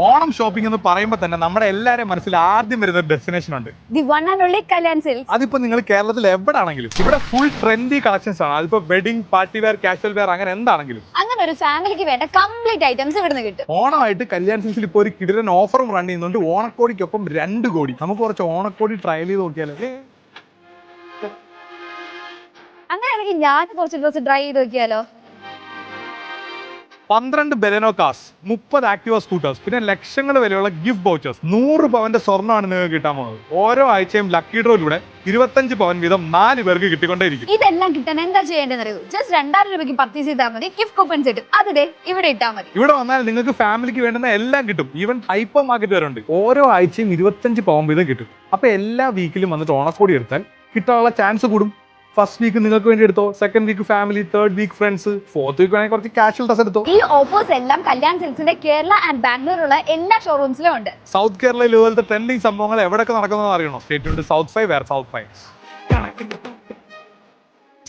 Onam shopping എന്ന് പറയുമ്പോൾ തന്നെ നമ്മുടെ എല്ലാവരും മനസ്സിൽ ആദ്യം വരുന്ന ഒരു ഡെസ്റ്റിനേഷൻ ഉണ്ട്. The one and only Kalyan silks. അതിപ്പോ നിങ്ങൾ കേരളത്തിൽ എവിടെയാണെങ്കിലും ഇവിടെ ഫുൾ ട്രെൻഡി കളക്ഷൻസ് ആണ്. അതിപ്പോ wedding, party wear, casual wear അങ്ങനെ എന്താണെങ്കിലും അങ്ങനെ ഒരു ഫാമിലിക്ക് വേണ്ട കംപ്ലീറ്റ് ഐറ്റംസ് ഇവിടുന്ന് കിട്ടും. ഓണമായിട്ട് കല്യാൺ സിൽക്സിൽ ഇപ്പോൾ ഒരു കിടിലൻ ഓഫറും റൺ ചെയ്യുന്നുണ്ട്. ഓണക്കോടിക്കൊപ്പം 2 കോടി. നമുക്ക് കുറച്ച് ഓണക്കോടി ട്രയൽ ചെയ്ത് നോക്കിയാലോ? അങ്ങനെയാണെങ്കിൽ ഞാൻ കുറച്ച് ഡ്രസ് ട്രൈ ചെയ്ത് നോക്കിയാലോ? 12 ബെലനോ കാർസ്, 30 ആക്ടിവ സ്കൂട്ടേഴ്സ്, പിന്നെ ലക്ഷങ്ങൾ വിലയുള്ള ഗിഫ്റ്റ് വൗച്ചേഴ്സ്, 100 പവന്റെ സ്വർണ്ണമാണ് നിങ്ങൾക്ക് കിട്ടാൻ പോകുന്നത്. ഓരോ ആഴ്ചയും ലക്കി ഡ്രോയിലൂടെ 25 പവൻ വീതം 4 പേർക്ക് കിട്ടിക്കൊണ്ടേയിരിക്കും. ഇതെല്ലാം കിട്ടാൻ എന്താ ചെയ്യേണ്ടതെന്ന് അറിയൂ? ജസ്റ്റ് 2000 രൂപയ്ക്ക് പർച്ചേസ് ചെയ്താൽ മതി. ഗിഫ്റ്റ് കൂപ്പൺസ് കിട്ടും. അതിടെ ഇവിടെ ഇട്ടാൽ മതി. ഇവിടെ വന്നാൽ നിങ്ങൾക്ക് ഫാമിലിക്ക് വേണ്ടുന്ന എല്ലാം കിട്ടും. ഈവൻ ഹൈപ്പർ മാർക്കറ്റ് വരെ ഉണ്ട്. ഓരോ ആഴ്ചയും 25 പവൻ വീതം കിട്ടും. അപ്പൊ എല്ലാ വീക്കിലും വന്നിട്ട് ഓണക്കോടി എടുത്താൽ കിട്ടാനുള്ള ചാൻസ് കൂടും. ഫസ്റ്റ് വീക്ക് നിങ്ങൾക്ക് വേണ്ടി എടുത്തോ, second week family, third week friends, fourth week വേണമെങ്കിൽ കുറച്ച് കാഷ്വൽ ഡ്രസ് എടുത്തോ. ഈ ഓഫേഴ്സ് എല്ലാം കല്യാൺ സിൽക്സിന്റെ കേരള ആൻഡ് ബാംഗ്ലൂരുള്ള എല്ലാ ഷോറൂംസിലും ഉണ്ട്. സൗത്ത് കേരളയിൽ ഇതുപോലത്തെ ട്രെൻഡിങ് സംഭവങ്ങൾ എവിടെയൊക്കെ നടക്കുന്നതെന്ന് അറിയണോ? Stay tuned. South 5 where south 5.